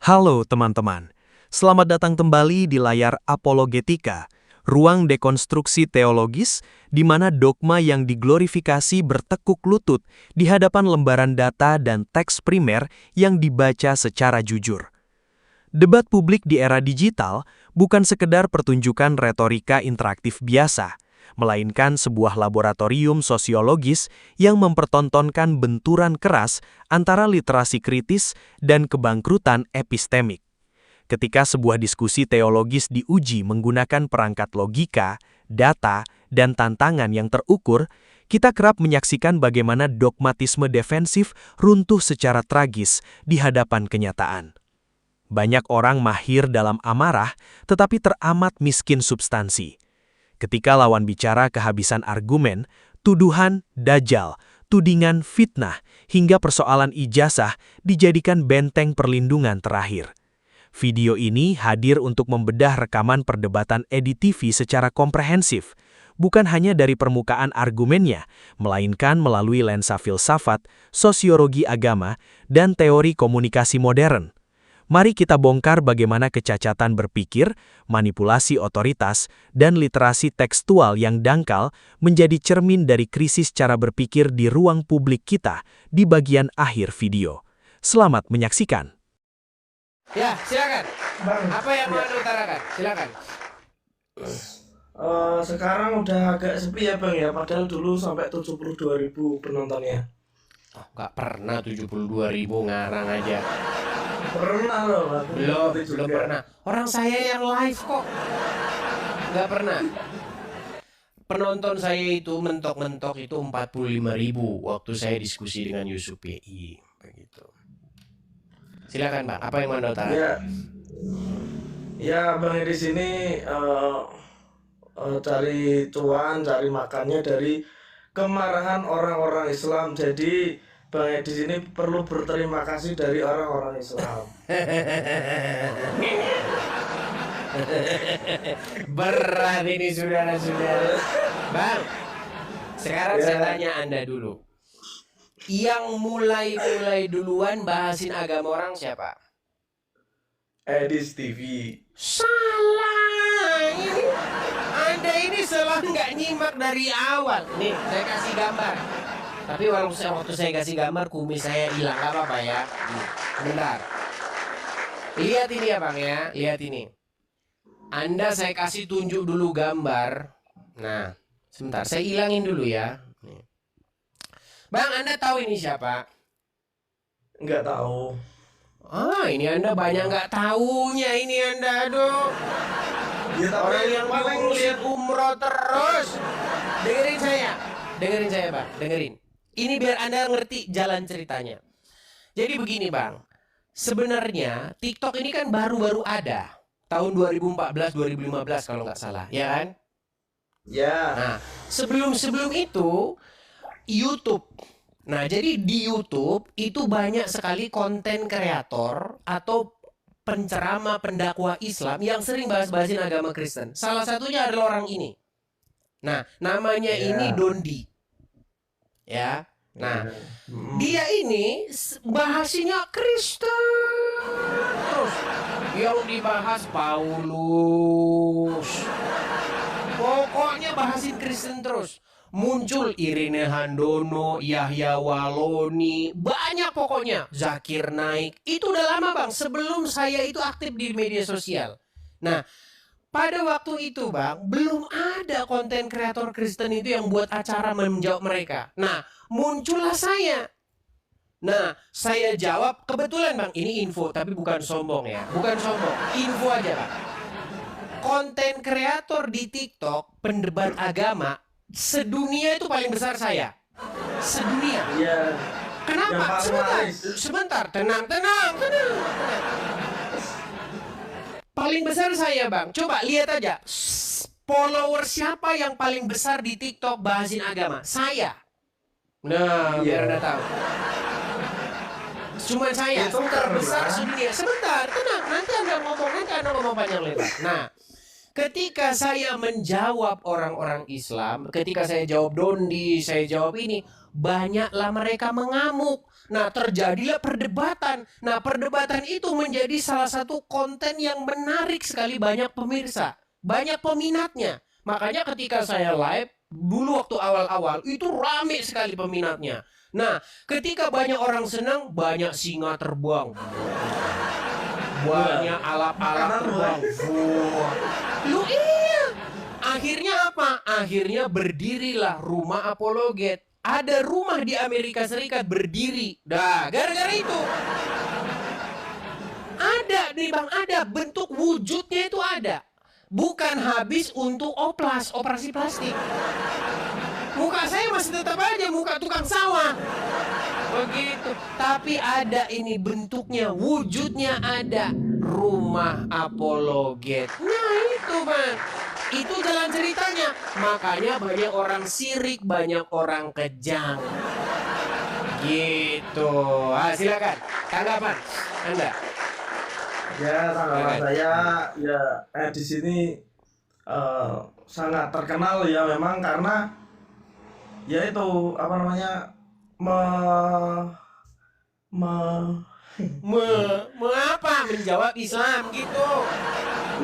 Halo teman-teman, selamat datang kembali di layar Apologetika, ruang dekonstruksi teologis di mana dogma yang diglorifikasi bertekuk lutut di hadapan lembaran data dan teks primer yang dibaca secara jujur. Debat publik di era digital bukan sekedar pertunjukan retorika interaktif biasa, melainkan sebuah laboratorium sosiologis yang mempertontonkan benturan keras antara literasi kritis dan kebangkrutan epistemik. Ketika sebuah diskusi teologis diuji menggunakan perangkat logika, data, dan tantangan yang terukur, kita kerap menyaksikan bagaimana dogmatisme defensif runtuh secara tragis di hadapan kenyataan. Banyak orang mahir dalam amarah, tetapi teramat miskin substansi. Ketika lawan bicara kehabisan argumen, tuduhan dajjal, tudingan fitnah, hingga persoalan ijazah dijadikan benteng perlindungan terakhir. Video ini hadir untuk membedah rekaman perdebatan EDTV secara komprehensif, bukan hanya dari permukaan argumennya, melainkan melalui lensa filsafat, sosiologi agama, dan teori komunikasi modern. Mari kita bongkar bagaimana kecacatan berpikir, manipulasi otoritas, dan literasi tekstual yang dangkal menjadi cermin dari krisis cara berpikir di ruang publik kita di bagian akhir video. Selamat menyaksikan. Ya, silakan. Bang, Apa yang mau Anda utarakan? Silakan. sekarang udah agak sepi ya Bang ya, padahal dulu sampai 72.000 penontonnya. Oh, nggak pernah 72.000 ngarang aja. Pernah loh, aku Belum ikuti juga. pernah. Orang saya yang live kok. Nggak pernah. Penonton saya itu mentok-mentok itu 45.000 waktu saya diskusi dengan Yusuf PI. Begitu. Silakan Pak, apa yang mau Anda utarakan? Ya Bang di sini cari cuan, cari makannya dari kemarahan orang-orang Islam. Jadi Bang di sini perlu berterima kasih dari orang-orang Islam. Berat ini saudara-saudara. Bang, sekarang saya tanya Anda dulu. Yang mulai duluan bahasin agama orang siapa? Edis TV. Salah. Anda ini selalu nggak nyimak dari awal. Nih, saya kasih gambar. Tapi waktu saya kasih gambar, kumis saya hilang. Gak apa-apa ya. Bentar. Lihat ini ya Bang ya. Lihat ini. Anda saya kasih tunjuk dulu gambar. Nah, sebentar. Saya hilangin dulu ya. Nih. Bang, Anda tahu ini siapa? Nggak tahu. Ah, ini Anda banyak nggak tahunya ini Anda, aduh. Ya, tapi Orang yang paling ngurusin umroh terus. Dengerin saya Bang, dengerin. Ini biar Anda ngerti jalan ceritanya. Jadi begini Bang, sebenarnya TikTok ini kan baru-baru ada. Tahun 2014-2015 kalau nggak salah, ya kan? ya. Nah, sebelum itu YouTube. Nah, jadi di YouTube itu banyak sekali konten kreator atau penceramah pendakwah Islam yang sering bahas-bahasin agama Kristen. Salah satunya adalah orang ini. Nah, namanya ini Dondi. Ya. Nah, dia ini bahasinya Kristen. Terus yang dibahas Paulus. Pokoknya bahasin Kristen terus. Muncul Irene Handono, Yahya Waloni, banyak pokoknya. Zakir Naik. Itu udah lama Bang, sebelum saya itu aktif di media sosial. Nah, pada waktu itu Bang, belum ada konten kreator Kristen itu yang buat acara menjawab mereka. Nah, muncullah saya. Nah, saya jawab, kebetulan Bang, ini info, tapi bukan sombong ya. Bukan sombong, info aja Bang. Konten kreator di TikTok, pendebat agama, sedunia itu paling besar saya. Sedunia. Iya. Kenapa? Sebentar, tenang. Paling besar saya Bang. Coba lihat aja. Follower siapa yang paling besar di TikTok bahasin agama? Saya. Nah, biar Anda tahu. Cuma saya terbesar sedunia. Sebentar, tenang. Nanti Anda ngomong panjang lebar. Nah, ketika saya menjawab orang-orang Islam, ketika saya jawab Dondi, saya jawab ini, banyaklah mereka mengamuk. Nah, terjadilah perdebatan. Nah, perdebatan itu menjadi salah satu konten yang menarik sekali banyak pemirsa, banyak peminatnya. Makanya ketika saya live, dulu waktu awal-awal, itu rame sekali peminatnya. Nah, ketika banyak orang senang, banyak singa terbang. Banyak alap-alap terbang. Lu iya. Akhirnya apa? Akhirnya berdirilah Rumah Apologet. Ada rumah di Amerika Serikat berdiri. Dah, gara-gara itu. Ada nih Bang, ada bentuk wujudnya itu ada. Bukan habis untuk operasi plastik. Muka saya masih tetap aja muka tukang sawah. Begitu. Tapi ada ini bentuknya, wujudnya ada. Rumah Apologet. Nah itu Bang. Itu jalan ceritanya. Makanya banyak orang sirik, banyak orang kejang. Gitu. Silakan. Tanggapan Anda. Ya, tanggapan saya ya di sini sangat terkenal ya memang karena ya itu apa namanya Apa menjawab Islam gitu.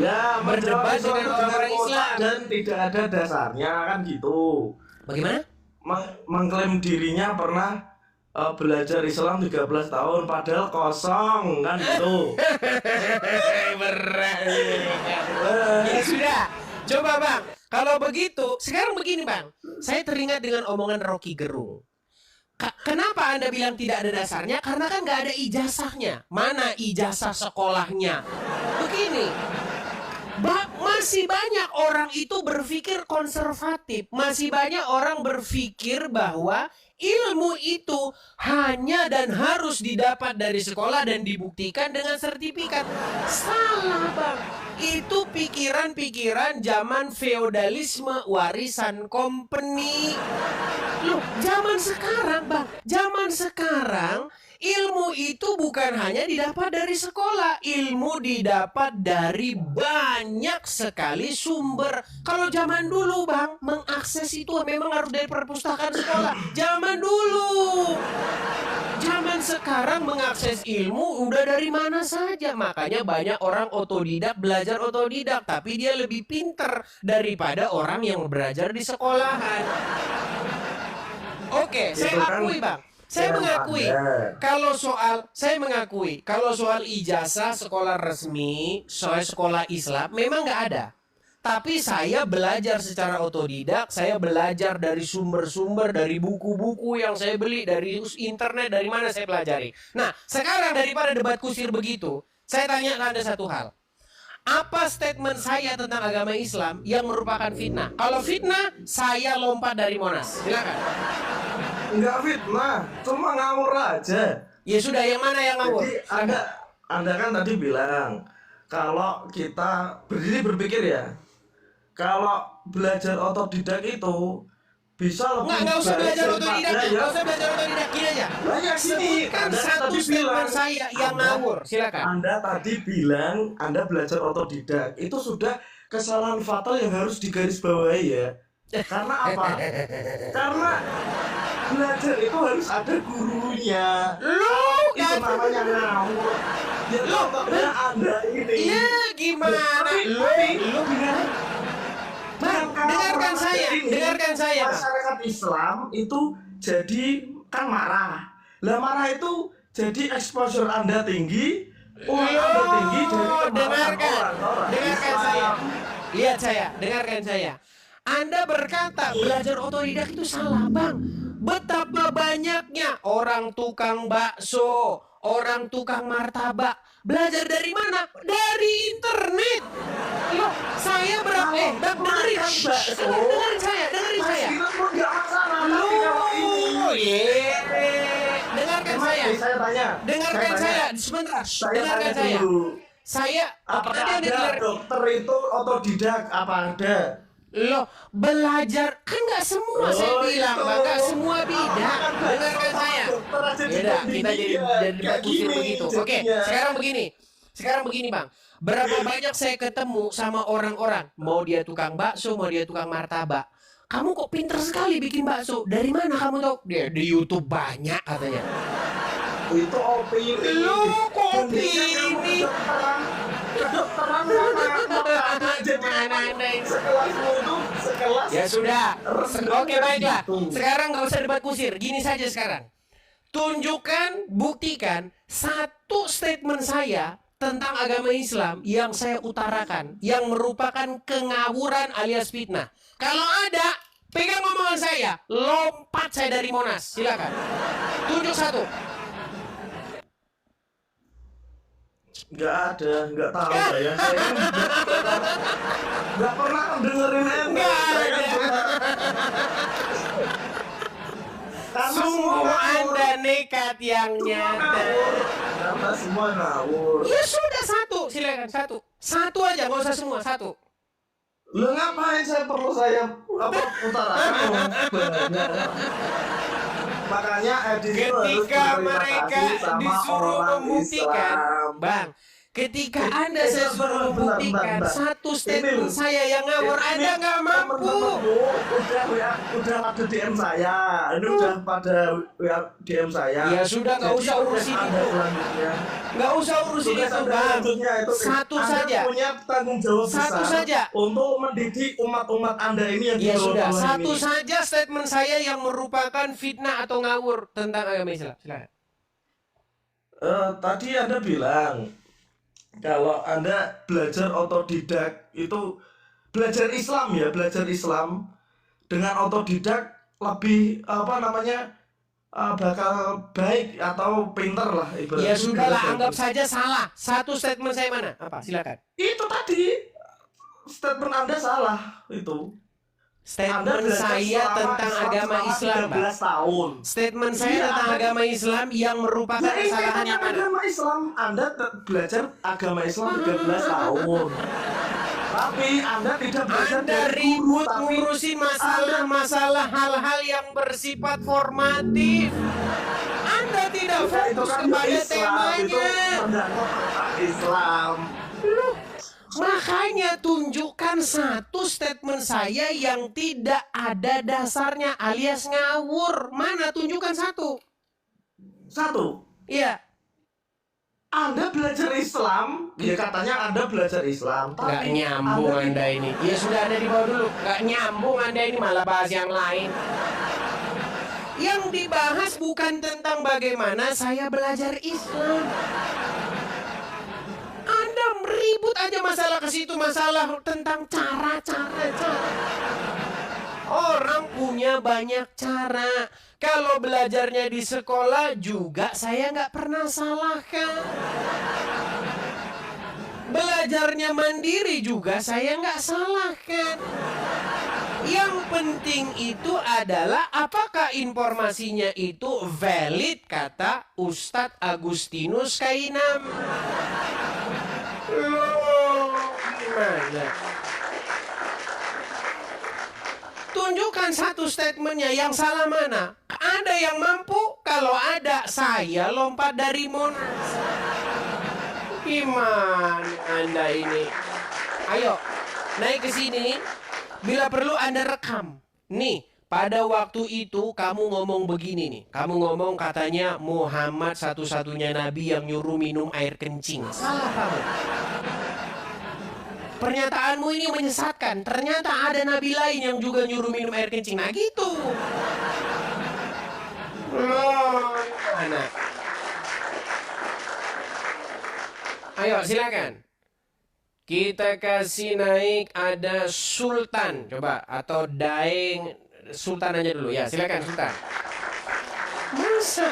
ya Berdebat menjawab dengan orang-orang kotak Islam. dan tidak ada dasarnya kan gitu. Bagaimana? Mengklaim dirinya pernah belajar Islam 13 tahun padahal kosong kan gitu. Berat. Ya sudah. Coba Bang, kalau begitu, sekarang begini Bang. Saya teringat dengan omongan Rocky Gerung. Kenapa Anda bilang tidak ada dasarnya? Karena kan nggak ada ijazahnya. Mana ijazah sekolahnya? Begini, masih banyak orang itu berpikir konservatif. Masih banyak orang berpikir bahwa ilmu itu hanya dan harus didapat dari sekolah dan dibuktikan dengan sertifikat. Salah Bang. Itu pikiran-pikiran zaman feodalisme warisan company. Loh, zaman sekarang Bang, zaman sekarang ilmu itu bukan hanya didapat dari sekolah, ilmu didapat dari banyak sekali sumber. Kalau zaman dulu Bang, mengakses itu memang harus dari perpustakaan sekolah. Zaman dulu. Zaman sekarang mengakses ilmu udah dari mana saja. Makanya banyak orang otodidak, belajar otodidak, tapi dia lebih pinter daripada orang yang belajar di sekolahan. Oke, saya akui Bang. Saya mengakui kalau soal ijazah sekolah resmi, soal sekolah Islam memang nggak ada. Tapi saya belajar secara otodidak, saya belajar dari sumber-sumber, dari buku-buku yang saya beli, dari internet, dari mana saya pelajari. Nah, sekarang daripada debat kusir begitu, saya tanya Anda satu hal. Apa statement saya tentang agama Islam yang merupakan fitnah? Kalau fitnah, saya lompat dari Monas. Silakan. Enggak fitnah, cuma ngawur aja. Ya sudah, yang mana yang ngawur? Jadi anda kan tadi bilang kalau kita berdiri berpikir ya, kalau belajar otodidak itu bisa lebih Nggak usah belajar otodidak, ya. nggak usah belajar otodidak, gini aja. Banyak sini. Sebutkan Anda satu tadi statement bilang, saya yang ngawur, silakan. Anda tadi bilang Anda belajar otodidak, itu sudah kesalahan fatal yang harus digarisbawahi ya. Karena apa? Karena belajar itu harus ada gurunya. Itu namanya ngawur. Ya contohnya Anda ini. Iya, gimana? Lu gimana? Bang, dengarkan saya. Masyarakat Islam itu jadi kan marah. Lah marah itu jadi exposure Anda tinggi, Anda tinggi dari dengarkan saya. Islam. Lihat saya, dengarkan saya. Anda berkata belajar otodidak itu salah Bang. Betapa banyaknya orang tukang bakso, orang tukang martabak belajar dari mana? Dari internet. Loh, saya dengerin saya. Dengarkan saya. Dengarkan saya. Sebentar. Dengarkan saya. Saya Apakah ada dokter itu otodidak? Apa ada? Loh, belajar kan nggak semua saya bilang, itu. Bang, nggak semua bidang. Dengarkan saya. Beda, kita jadi debat kusir begitu. Oke, sekarang begini. Sekarang begini bang, berapa banyak saya ketemu sama orang-orang, mau dia tukang bakso, mau dia tukang martabak. Kamu kok pinter sekali bikin bakso? Dari mana kamu tahu? Dia di YouTube banyak katanya. Itu opini. Lu kok Dan dia kamu opini? kedokteran mana jadi Mana ada yang sekelasmu itu sekelas. Ya sudah. Oke baiklah. Gitu. Sekarang nggak usah debat kusir. Gini saja sekarang. Tunjukkan, buktikan satu statement saya tentang agama Islam yang saya utarakan, yang merupakan kengawuran alias fitnah. Kalau ada, pegang omongan saya, lompat saya dari Monas. Silakan. Tunjuk satu. Nggak ada, nggak tahu saya. Saya kan nggak pernah dengerin ente. Nggak Saya kan ada. cuma- Karena semua Sungguh ngawur. Anda nekat yang Semua nyata. ngawur. Karena semua ngawur. Ya sudah satu, silakan satu. Satu aja, nggak usah semua, satu. Lo ngapain saya perlu utarakan? Banyak. Makanya edisi itu harus Ketika berterima mereka kasih sama disuruh orang membuktikan, Islam. Bang, ketika Anda saya suruh Bentar, membuktikan bentar. satu statement Ini- saya yang ngawur, Ini Anda nggak mampu. temen-temenmu udah ada DM saya. Ini udah pada DM saya. Ya sudah, nggak Jadi usah urusin ada itu. selanjutnya. Nggak usah urusin Tugas itu, Anda Bang. selanjutnya itu Satu Anda saja. punya tanggung jawab Satu besar saja. untuk mendidik umat-umat Anda ini yang di Ya sudah, bawah-bawah satu ini. saja statement saya yang merupakan fitnah atau ngawur tentang agama Islam. Silakan. Tadi Anda bilang kalau Anda belajar otodidak itu belajar Islam ya, belajar Islam dengan otodidak lebih bakal baik atau pinter lah Ya ibaratnya. sudahlah, anggap saja salah. Satu statement saya mana? Apa? Silakan. Itu tadi statement Anda salah itu. Anda Statement belajar saya selama tentang agama selama Islam, Bang. 13 tahun. Statement saya Iya, tentang Anda- agama Islam yang merupakan Nah, ini kesalahan kan yang mana? agama Islam. Anda belajar agama Islam 13 tahun. Tapi Anda tidak belajar Anda dari guru, ribut tapi ngurusin masalah-masalah hal-hal yang bersifat formatif. Anda tidak itu fokus kan kepada Islam, itu temanya. menganut tentang Islam. Makanya tunjukkan satu statement saya yang tidak ada dasarnya alias ngawur. Mana? Tunjukkan satu. Satu, Iya. Anda belajar Islam, ya katanya Anda belajar Islam, Nggak tapi nyambung Anda Anda ini. Ya sudah, Anda dibawa dulu. Nggak nyambung Anda ini, malah bahas yang lain. Yang dibahas bukan tentang bagaimana saya belajar Islam. Anda ribut aja masalah ke situ, masalah tentang cara. Orang punya banyak cara. Kalau belajarnya di sekolah juga saya nggak pernah salahkan. Belajarnya mandiri juga saya nggak salahkan. Yang penting itu adalah apakah informasinya itu valid, kata Ustadz Agustinus Kainam. Loh, gimana? Tunjukkan satu statementnya, yang salah mana? Ada yang mampu? Kalau ada, saya lompat dari Monas. Gimana Anda ini? Ayo, naik ke sini. Bila perlu Anda rekam. Nih, pada waktu itu kamu ngomong begini nih. Kamu ngomong katanya Muhammad satu-satunya nabi yang nyuruh minum air kencing. Salah kamu. Pernyataanmu ini menyesatkan. Ternyata ada nabi lain yang juga nyuruh minum air kencing. Nah gitu. Loh, mana? Ayo silakan. Kita kasih naik ada Sultan. Coba, atau Daeng. Sultan aja dulu ya. Silakan Sultan. Masa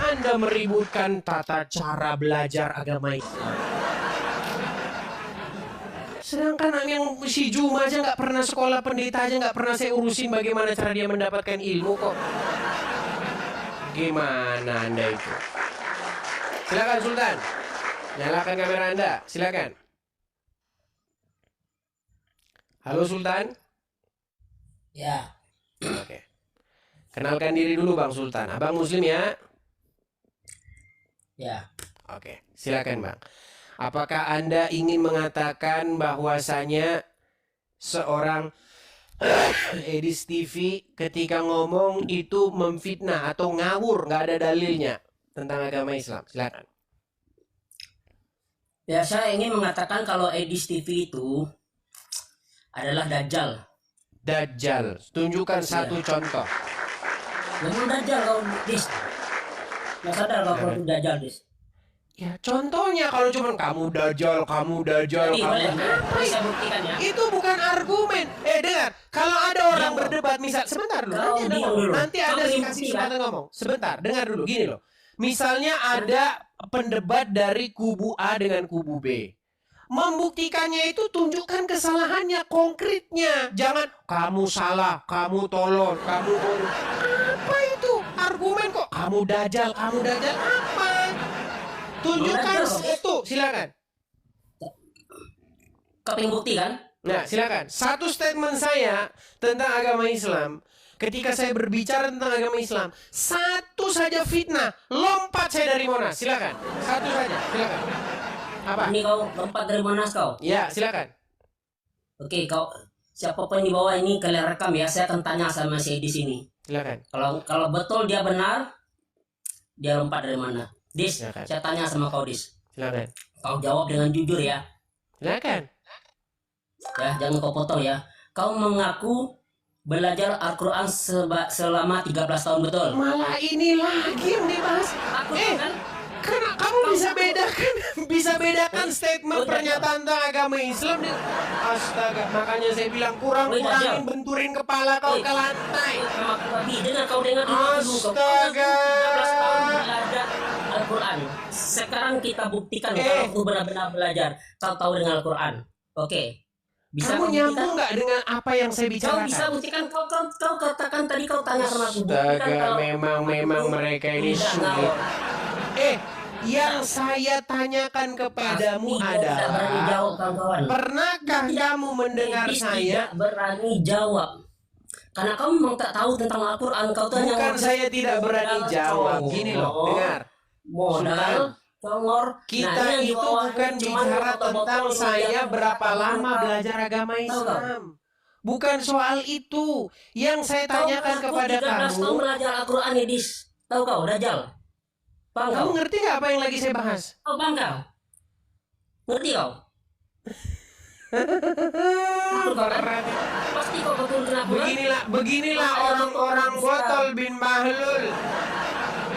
Anda meributkan tata cara belajar agama Islam? Sedangkan yang si Juma aja nggak pernah sekolah, pendeta aja nggak pernah saya urusin bagaimana cara dia mendapatkan ilmu kok. Gimana Anda itu? Silakan Sultan. Nyalakan kamera Anda, silakan. Halo Sultan. Ya, Oke. Kenalkan diri dulu Bang Sultan. Abang Muslim ya? ya. Oke. Silakan Bang. Apakah Anda ingin mengatakan bahwasanya seorang Edis TV ketika ngomong itu memfitnah atau ngawur, nggak ada dalilnya tentang agama Islam? Silakan. Ya, saya ingin mengatakan kalau Edis TV itu adalah Dajjal. Dajjal. Tunjukkan satu contoh. Memang Dajjal kau, Dis. Nggak sadar kau itu Dajjal, Dis. Ya contohnya kalau cuma kamu Dajjal, Jadi boleh, bisa buktikan ya. itu bukan argumen. Dengar, kalau ada orang berdebat misal sebentar dulu, Kau nanti ada diam ngomong. dulu. Nanti Kau ada ingin kasih bukti, kesempatan ngomong. Sebentar, dengar dulu gini loh. Misalnya ada pendebat dari kubu A dengan kubu B. Membuktikannya itu tunjukkan kesalahannya konkretnya. Jangan kamu salah, kamu tolol, kamu bodoh. Apa itu? Argumen kok kamu Dajjal apa? Tunjukkan itu, silakan. Kau pengen bukti kan? Nah, silakan. Satu statement saya tentang agama Islam. Ketika saya berbicara tentang agama Islam, satu saja fitnah, lompat saya dari Monas. Silakan. Satu saja, silakan. Apa? Ini kau lompat dari Monas kau. Ya, silakan. Oke, kau siapapun di bawah ini kalian rekam ya. Saya akan tanya sama si di sini. Silakan. Kalau betul dia benar, dia lompat dari mana? Dis, Silakan. saya tanya sama kau, Dis. Silakan. Kau jawab dengan jujur ya. Silakan. Ya, jangan kau potong ya. Kau mengaku belajar Al-Quran selama 13 tahun, betul? Malah ini lagi yang dibahas. Aku kan Karena kamu bisa bedakan statement pernyataan tentang agama Islam. Astaga, makanya saya bilang kurangin benturin kepala kau ke lantai. dengar kau dengar dulu. Astaga. 13 tahun belajar Al-Quran. Sekarang kita buktikan kalau kau benar-benar belajar. Kau tahu dengan Al-Quran. Oke. Bisa Kamu kau nyambung buktikan? nggak dengan apa yang saya Kau bicarakan? bisa buktikan. Kau katakan tadi kau tanya sama aku. Buktikan Astaga, kalau memang mereka ini tidak sulit. ngawur. Yang saya tanyakan kepadamu Tidak berani adalah, jawab, kawan-kawan. pernahkah kamu mendengar Iblis saya? tidak berani jawab. Karena kamu memang tak tahu tentang Al-Quran. Kau tuh hanya Bukan saya tidak berani jawab. Gini loh, dengar. Modal, congor. Kita Nah, ini yang di itu bawah bukan cuman bicara botol-botol tentang saya yang berapa lama tahu. belajar agama Tahu kau? Islam. Bukan soal itu. Yang saya tanyakan Kau kepada 13 tahun kamu, belajar Al-Quran ya, Dis. Tahu kau, Dajjal? Paham kamu kau? ngerti nggak apa yang lagi saya bahas? Kau paham kau? Ngerti kau? Betul kau kan? Pasti kau betul kenapa? Beginilah orang-orang botol bin Bahlul.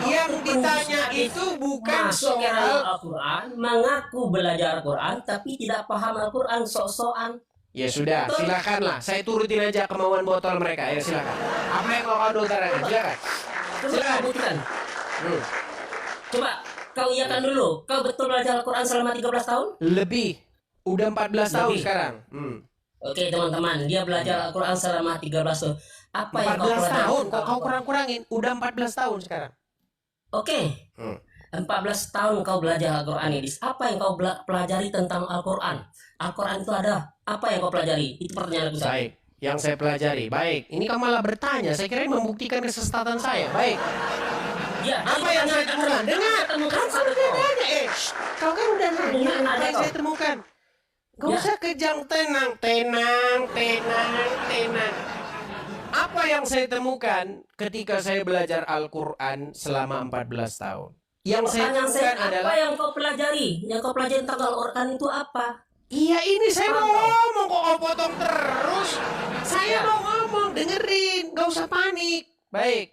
Yang ditanya itu bukan Masuk ke soal. Al-Quran, mengaku belajar Al-Quran, tapi tidak paham Al-Quran, sok-sokan. Ya sudah, silakanlah. Saya turutin aja kemauan botol mereka. Ya silakan. Apa yang mau kau utarakan? Silakan. Coba kau buktikan. Coba kau iakan dulu. Kau betul belajar Al-Quran selama 13 tahun? Lebih. Udah 14 tahun Lebih. sekarang. Oke teman-teman, dia belajar Al-Quran selama 13 tahun. Apa yang kau 14 pelajari tahun. tentang Kok kau Al-Quran? kurang-kurangin? Udah 14 tahun sekarang. Oke. 14 tahun kau belajar Al-Quran ini. Apa yang kau pelajari tentang Al-Quran? Al-Quran itu ada. Apa yang kau pelajari? Itu pertanyaan aku. Baik. Yang saya pelajari. Baik. Ini kamu malah bertanya. Saya kira ini membuktikan kesesatan saya. Baik. Ya, Apa yang saya temukan? Dengar. temukan Kan udah nanya. Kau kan udah nanya Dengar, apa ada yang kau. saya temukan. Gak Ya. usah kejang, tenang. Apa yang saya temukan ketika saya belajar Al-Quran selama 14 tahun? Yang saya Pertanyaan saya, temukan adalah, apa yang kau pelajari? Yang kau pelajari tentang Al-Quran itu apa? iya ini saya mau Paham. ngomong kok kau potong terus. Saya Ya. mau ngomong, dengerin, gak usah panik. Baik,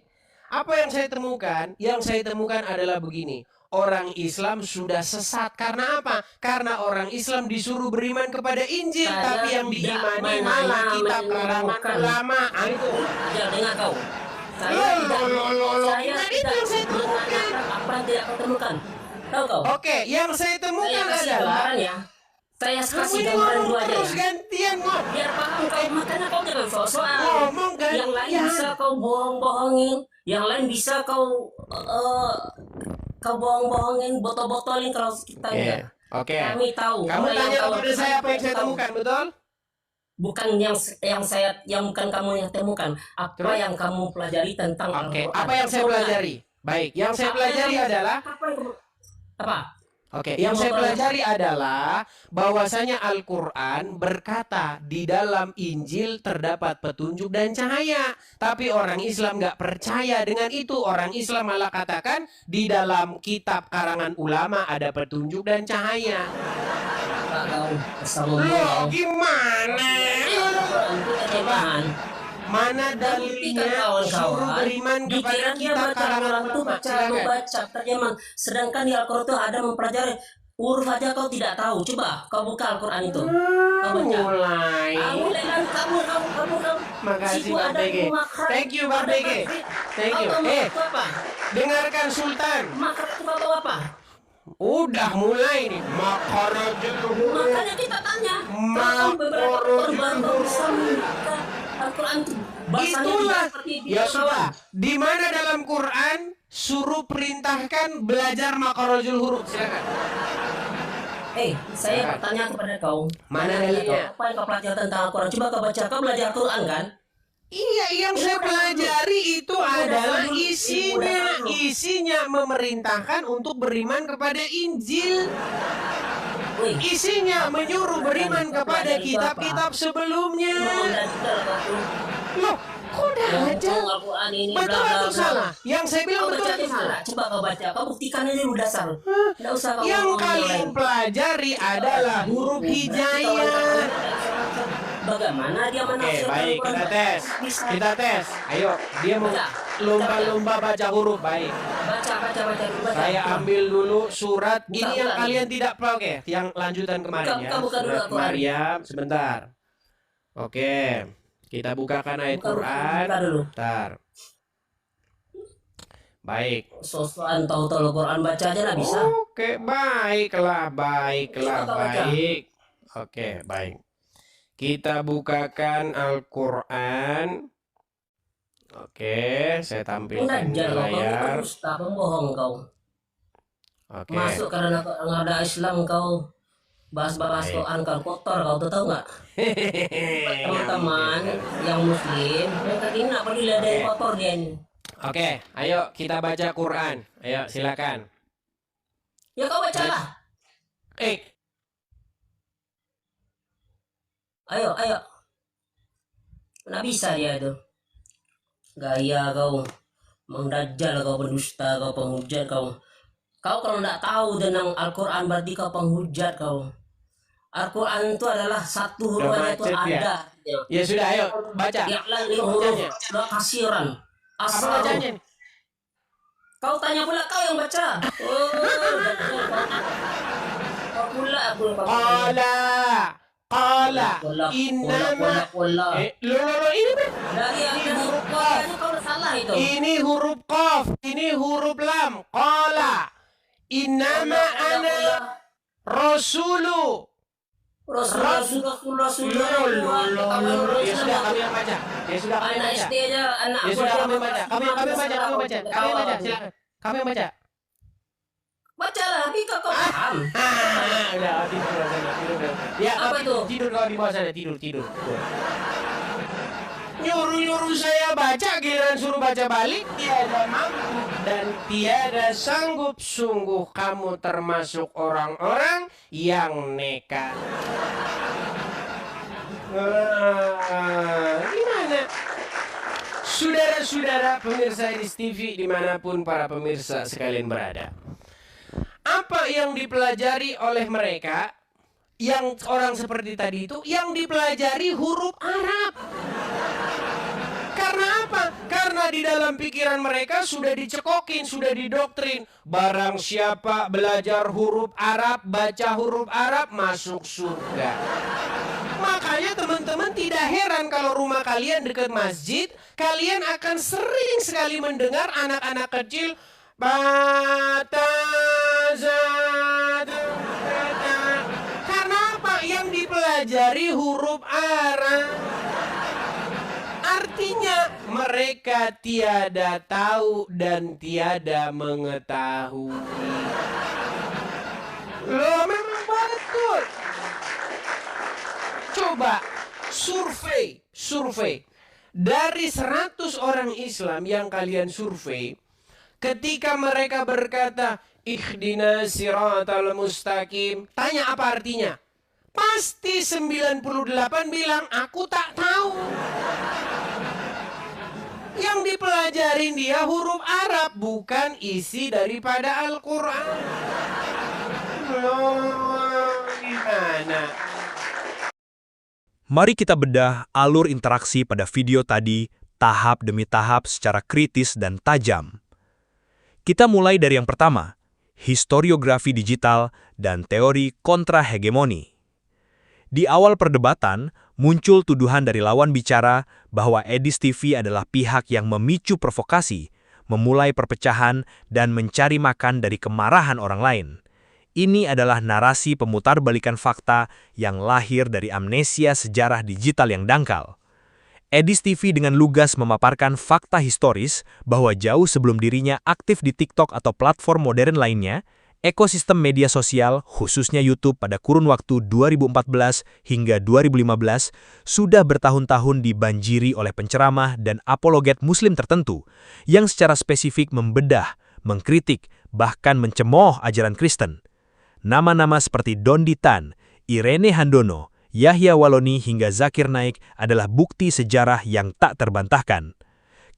apa yang saya temukan? Yang saya temukan adalah begini. Orang Islam sudah sesat karena apa? Karena orang Islam disuruh beriman kepada Injil, Saya tapi yang tidak diimani malah kitab karangan menemukan. ulama. Itu, ya dengar kau. Saya Loh, tidak, loh. saya Nah, itu tidak yang saya temukan. menanyakan apa yang tidak kau temukan. Tahu kau? Oke, yang saya Saya temukan kasih adalah gambaran ya. Saya kamu kasih ini gambaran ngomong dulu aja terus ya. gantian ngomong. Biar paham kau, makanya kau jangan sok-sokan. Ngomong gantian. Yang lain bisa kau bohong-bohongin, yang lain bisa kau bohong-bohongin, botol-botolin kalau kita enggak. Oke. Kami tahu. Kamu Kalau yang tanya kau- kepada saya apa yang saya tahu. temukan, betul? Bukan yang bukan kamu yang temukan. Apa Terus? yang kamu pelajari tentang Oke, Al-Quran? apa yang saya pelajari? Baik, yang saya Apa pelajari yang- adalah Apa? Oke, yang saya pelajari adalah bahwasanya Al-Quran berkata di dalam Injil terdapat petunjuk dan cahaya. Tapi orang Islam nggak percaya dengan itu. Orang Islam malah katakan di dalam kitab karangan ulama ada petunjuk dan cahaya. Loh, gimana? Coba, mana dalilnya suruh beriman kepada kitab karangan ulama? Silakan. baca terjemahan. Sedangkan di Al-Quran itu ada mempelajari huruf aja kau tidak tahu. Coba kau buka Al-Quran itu. Kau baca. Mulai. Mulai kan kamu. Makasih Situ Bang ada BG. makhraj. Thank you Bang BG. Thank you. Kau tahu makhraj itu apa? Dengarkan Sultan. Makhraj itu kau tahu apa? Udah mulai nih. Makharajul huruf. Makanya kita tanya. Kau beberapa korban kau bisa membuka Al-Quran itu. Bahasanya Itulah. tidak seperti itu, Ya kawan. sudah. Di mana dalam Quran suruh perintahkan belajar makharajul huruf? Silakan. Saya bertanya kepada kau. Mana dalilnya? Apa yang kau pelajari tentang Al-Quran? Coba kau baca. Kau belajar Al-Quran kan? Iya, yang saya pelajari itu adalah isinya memerintahkan untuk beriman kepada Injil. Wih, Isinya menyuruh beriman kepada kitab-kitab sebelumnya. memang dajjal kau tuh. Loh, kok dajjal? Ngomong Al-Quran ini Betul bla, bla, atau bla. salah? Yang saya bilang Kau betul baca atau di mana? salah? Coba kau baca. Kau buktikan aja dulu dasar. Tidak usah kau Yang ngomong kalian lain. pelajari adalah huruf hijaiyah. Bagaimana dia Oke, menafsirkan baik, Al-Quran? kita tes. Bisa. Kita tes. Ayo, dia mau lomba-lomba baca huruf. Baik. Baca dulu, baca. Saya ambil dulu surat Buka, ini yang buka. kalian tidak oke, yang lanjutan kemarin ya. Buka dulu Surat Al-Quran. Maryam, sebentar. Oke. Kita bukakan ayat Quran. Buka dulu. Bentar. Baik. Sosokan tahu-tahu Al-Quran baca aja lah bisa. Oke, baiklah, Coba baca. baik. Oke, baik. Kita bukakan Al-Quran. Oke, saya tampilkan di Dajjal kau, kau layar. pendusta, pembohong kau. Oke. Masuk karena ada Islam kau. Bahas-bahas Baik. Quran kau kotor kau tuh tahu nggak? Teman-teman yang muslim, mereka ini nggak perlu lihat dari kotor dia ini. Oke, ayo kita baca Quran. Ayo, silakan. Ya kau bacalah. Ayo. Nggak bisa dia itu. Gaya kau. Mendajjal kau, pendusta kau, penghujat kau. Kau kalau nggak tahu tentang Al-Quran berarti kau penghujat kau. Al-Quran itu adalah satu hurufnya itu macet ya? ada. Ya sudah, ayo baca. Ya lain huruf Bacanya. dua kasiran. Apa Asal. bacanya? Kau tanya pula kau yang baca. Oh, kau pula aku. Qala innama Wala. lo ini Dari yang huruf kau itu kau salah itu. ini huruf qaf, ini huruf lam. Qala innama ana rasulu. Rasul. Ya sudah, kami yang baca. Ya sudah, kami Anak baca. SD aja, anak Ya sudah, kami baca. Kami baca. Kami baca. Silakan. Kami baca. Bacalah, tapi kau paham. Udah tidur sana, tidur. Ya, Apa itu? Tidur kalau di bawah sana, tidur. Nyuruh saya baca, giliran suruh baca balik, tiada mampu dan tiada sanggup. Sungguh kamu termasuk orang-orang yang nekat. Gimana? Saudara-saudara pemirsa Edis TV dimanapun para pemirsa sekalian berada. Apa yang dipelajari oleh mereka, yang orang seperti tadi itu, yang dipelajari huruf Arab. Karena apa? Karena di dalam pikiran mereka sudah dicekokin, sudah didoktrin. Barang siapa belajar huruf Arab, baca huruf Arab, masuk surga. Makanya teman-teman tidak heran kalau rumah kalian dekat masjid, kalian akan sering sekali mendengar anak-anak kecil karena apa? Yang dipelajari huruf Arab. Artinya mereka tiada tahu dan tiada mengetahui. Loh, memang betul. Coba survei. Dari 100 orang Islam yang kalian survei, ketika mereka berkata, Ihdina siratal mustaqim. Tanya apa artinya? Pasti 98 bilang aku tak tahu. Yang dipelajarin dia huruf Arab, bukan isi daripada Al-Quran. Gimana? Mari kita bedah alur interaksi pada video tadi tahap demi tahap secara kritis dan tajam. Kita mulai dari yang pertama, historiografi digital dan teori kontra-hegemoni. Di awal perdebatan, muncul tuduhan dari lawan bicara bahwa Edis TV adalah pihak yang memicu provokasi, memulai perpecahan, dan mencari makan dari kemarahan orang lain. Ini adalah narasi pemutarbalikan fakta yang lahir dari amnesia sejarah digital yang dangkal. Edis TV dengan lugas memaparkan fakta historis bahwa jauh sebelum dirinya aktif di TikTok atau platform modern lainnya, ekosistem media sosial, khususnya YouTube pada kurun waktu 2014 hingga 2015, sudah bertahun-tahun dibanjiri oleh penceramah dan apologet Muslim tertentu yang secara spesifik membedah, mengkritik, bahkan mencemooh ajaran Kristen. Nama-nama seperti Dondi Tan, Irene Handono, Yahya Waloni hingga Zakir Naik adalah bukti sejarah yang tak terbantahkan.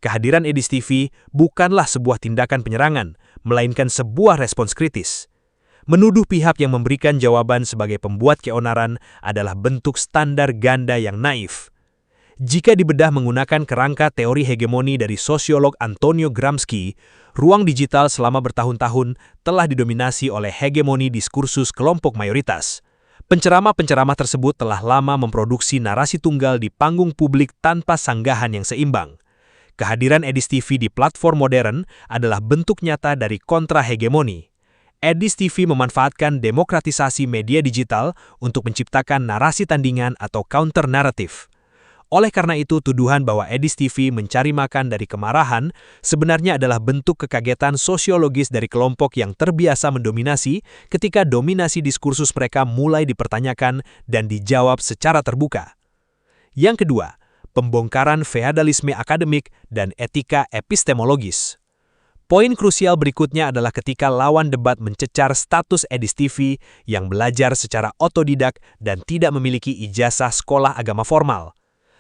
Kehadiran Edis TV bukanlah sebuah tindakan penyerangan, melainkan sebuah respons kritis. Menuduh pihak yang memberikan jawaban sebagai pembuat keonaran adalah bentuk standar ganda yang naif. Jika dibedah menggunakan kerangka teori hegemoni dari sosiolog Antonio Gramsci, ruang digital selama bertahun-tahun telah didominasi oleh hegemoni diskursus kelompok mayoritas. Penceramah-penceramah tersebut telah lama memproduksi narasi tunggal di panggung publik tanpa sanggahan yang seimbang. Kehadiran Edis TV di platform modern adalah bentuk nyata dari kontra-hegemoni. Edis TV memanfaatkan demokratisasi media digital untuk menciptakan narasi tandingan atau counter-naratif. Oleh karena itu, tuduhan bahwa Edis TV mencari makan dari kemarahan sebenarnya adalah bentuk kekagetan sosiologis dari kelompok yang terbiasa mendominasi ketika dominasi diskursus mereka mulai dipertanyakan dan dijawab secara terbuka. Yang kedua, pembongkaran feodalisme akademik dan etika epistemologis. Poin krusial berikutnya adalah ketika lawan debat mencecar status Edis TV yang belajar secara otodidak dan tidak memiliki ijazah sekolah agama formal.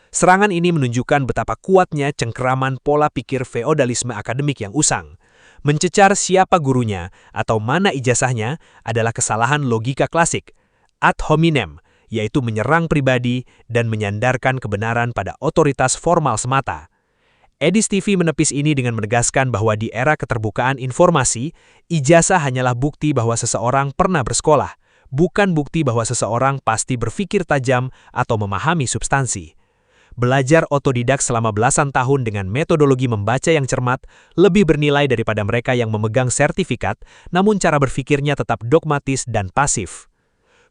Serangan ini menunjukkan betapa kuatnya cengkeraman pola pikir feodalisme akademik yang usang. Mencecar siapa gurunya atau mana ijazahnya adalah kesalahan logika klasik, ad hominem, yaitu menyerang pribadi dan menyandarkan kebenaran pada otoritas formal semata. Edis TV menepis ini dengan menegaskan bahwa di era keterbukaan informasi, ijazah hanyalah bukti bahwa seseorang pernah bersekolah, bukan bukti bahwa seseorang pasti berpikir tajam atau memahami substansi. Belajar otodidak selama belasan tahun dengan metodologi membaca yang cermat lebih bernilai daripada mereka yang memegang sertifikat, namun cara berpikirnya tetap dogmatis dan pasif.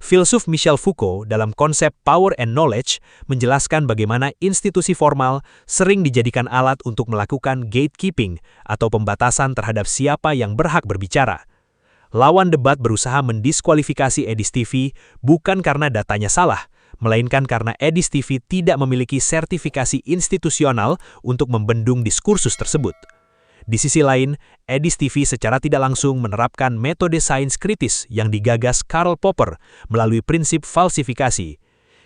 Filsuf Michel Foucault dalam konsep Power and Knowledge menjelaskan bagaimana institusi formal sering dijadikan alat untuk melakukan gatekeeping atau pembatasan terhadap siapa yang berhak berbicara. Lawan debat berusaha mendiskualifikasi Edis TV bukan karena datanya salah, melainkan karena Edis TV tidak memiliki sertifikasi institusional untuk membendung diskursus tersebut. Di sisi lain, Edis TV secara tidak langsung menerapkan metode sains kritis yang digagas Karl Popper melalui prinsip falsifikasi.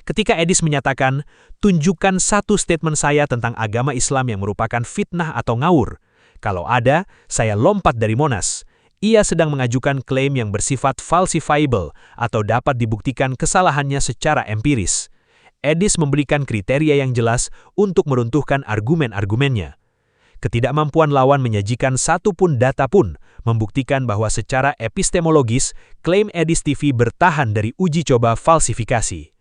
Ketika Edis menyatakan, tunjukkan satu statement saya tentang agama Islam yang merupakan fitnah atau ngawur. Kalau ada, saya lompat dari Monas. Ia sedang mengajukan klaim yang bersifat falsifiable atau dapat dibuktikan kesalahannya secara empiris. Edis memberikan kriteria yang jelas untuk meruntuhkan argumen-argumennya. Ketidakmampuan lawan menyajikan satu pun data pun membuktikan bahwa secara epistemologis, klaim Edis TV bertahan dari uji coba falsifikasi.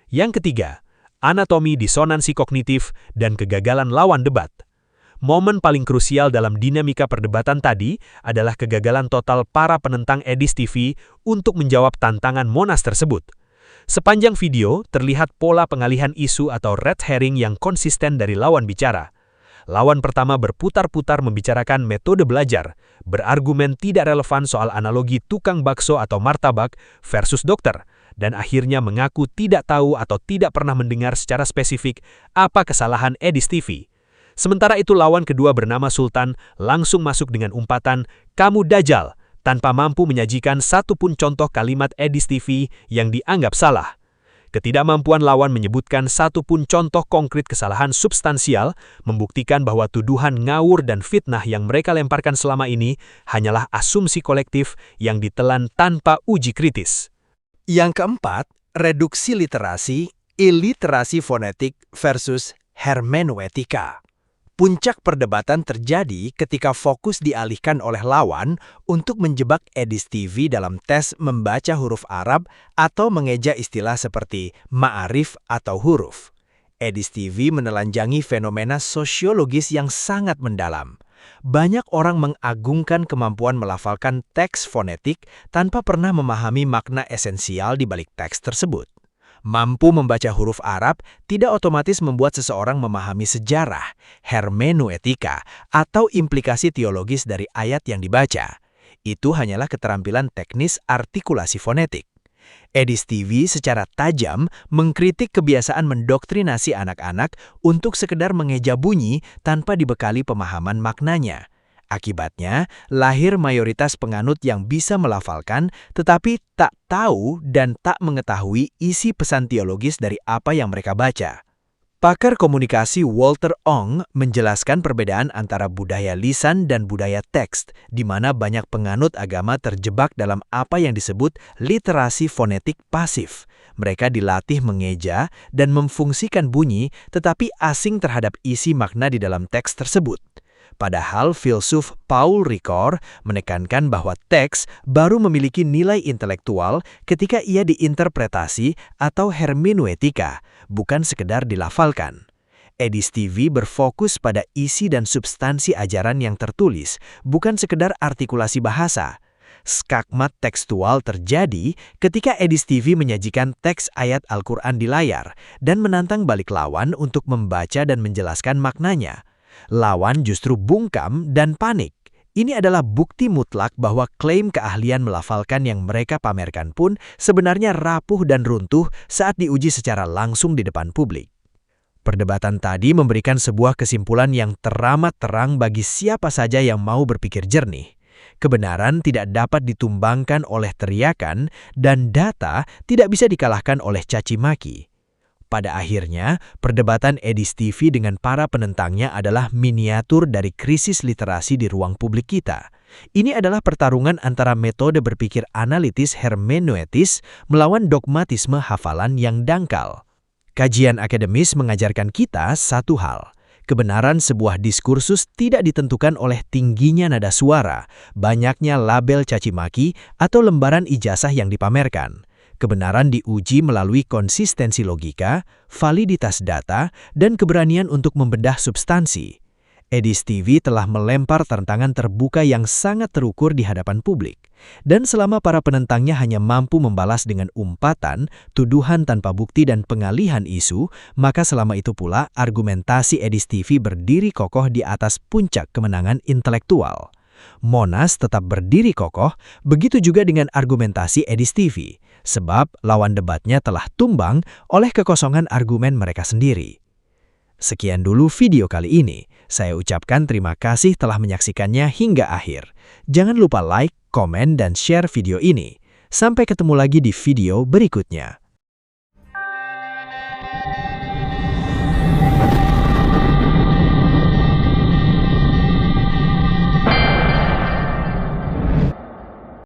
Yang ketiga, anatomi disonansi kognitif dan kegagalan lawan debat. Momen paling krusial dalam dinamika perdebatan tadi adalah kegagalan total para penentang Edis TV untuk menjawab tantangan Monas tersebut. Sepanjang video, terlihat pola pengalihan isu atau red herring yang konsisten dari lawan bicara. Lawan pertama berputar-putar membicarakan metode belajar, berargumen tidak relevan soal analogi tukang bakso atau martabak versus dokter, dan akhirnya mengaku tidak tahu atau tidak pernah mendengar secara spesifik apa kesalahan Edis TV. Sementara itu lawan kedua bernama Sultan langsung masuk dengan umpatan, "Kamu Dajjal," tanpa mampu menyajikan satu pun contoh kalimat Edis TV yang dianggap salah. Ketidakmampuan lawan menyebutkan satu pun contoh konkret kesalahan substansial membuktikan bahwa tuduhan ngawur dan fitnah yang mereka lemparkan selama ini hanyalah asumsi kolektif yang ditelan tanpa uji kritis. Yang keempat, reduksi literasi, iliterasi fonetik versus hermeneutika. Puncak perdebatan terjadi ketika fokus dialihkan oleh lawan untuk menjebak Edis TV dalam tes membaca huruf Arab atau mengeja istilah seperti ma'arif atau huruf. Edis TV menelanjangi fenomena sosiologis yang sangat mendalam. Banyak orang mengagungkan kemampuan melafalkan teks fonetik tanpa pernah memahami makna esensial di balik teks tersebut. Mampu membaca huruf Arab tidak otomatis membuat seseorang memahami sejarah, hermeneutika, atau implikasi teologis dari ayat yang dibaca. Itu hanyalah keterampilan teknis artikulasi fonetik. Edis TV secara tajam mengkritik kebiasaan mendoktrinasi anak-anak untuk sekedar mengeja bunyi tanpa dibekali pemahaman maknanya. Akibatnya, lahir mayoritas penganut yang bisa melafalkan tetapi tak tahu dan tak mengetahui isi pesan teologis dari apa yang mereka baca. Pakar komunikasi Walter Ong menjelaskan perbedaan antara budaya lisan dan budaya teks, di mana banyak penganut agama terjebak dalam apa yang disebut literasi fonetik pasif. Mereka dilatih mengeja dan memfungsikan bunyi tetapi asing terhadap isi makna di dalam teks tersebut. Padahal filsuf Paul Ricoeur menekankan bahwa teks baru memiliki nilai intelektual ketika ia diinterpretasi atau hermeneutika, bukan sekedar dilafalkan. Edis TV berfokus pada isi dan substansi ajaran yang tertulis, bukan sekedar artikulasi bahasa. Skakmat tekstual terjadi ketika Edis TV menyajikan teks ayat Al-Quran di layar dan menantang balik lawan untuk membaca dan menjelaskan maknanya. Lawan justru bungkam dan panik. Ini adalah bukti mutlak bahwa klaim keahlian melafalkan yang mereka pamerkan pun sebenarnya rapuh dan runtuh saat diuji secara langsung di depan publik. Perdebatan tadi memberikan sebuah kesimpulan yang teramat terang bagi siapa saja yang mau berpikir jernih. Kebenaran tidak dapat ditumbangkan oleh teriakan dan data tidak bisa dikalahkan oleh caci maki. Pada akhirnya, perdebatan Edis TV dengan para penentangnya adalah miniatur dari krisis literasi di ruang publik kita. Ini adalah pertarungan antara metode berpikir analitis hermeneutis melawan dogmatisme hafalan yang dangkal. Kajian akademis mengajarkan kita satu hal. Kebenaran sebuah diskursus tidak ditentukan oleh tingginya nada suara, banyaknya label caci maki, atau lembaran ijazah yang dipamerkan. Kebenaran diuji melalui konsistensi logika, validitas data, dan keberanian untuk membedah substansi. Edis TV telah melempar tantangan terbuka yang sangat terukur di hadapan publik. Dan selama para penentangnya hanya mampu membalas dengan umpatan, tuduhan tanpa bukti dan pengalihan isu, maka selama itu pula argumentasi Edis TV berdiri kokoh di atas puncak kemenangan intelektual. Monas tetap berdiri kokoh, begitu juga dengan argumentasi Edis TV. Sebab lawan debatnya telah tumbang oleh kekosongan argumen mereka sendiri. Sekian dulu video kali ini. Saya ucapkan terima kasih telah menyaksikannya hingga akhir. Jangan lupa like, komen, dan share video ini. Sampai ketemu lagi di video berikutnya.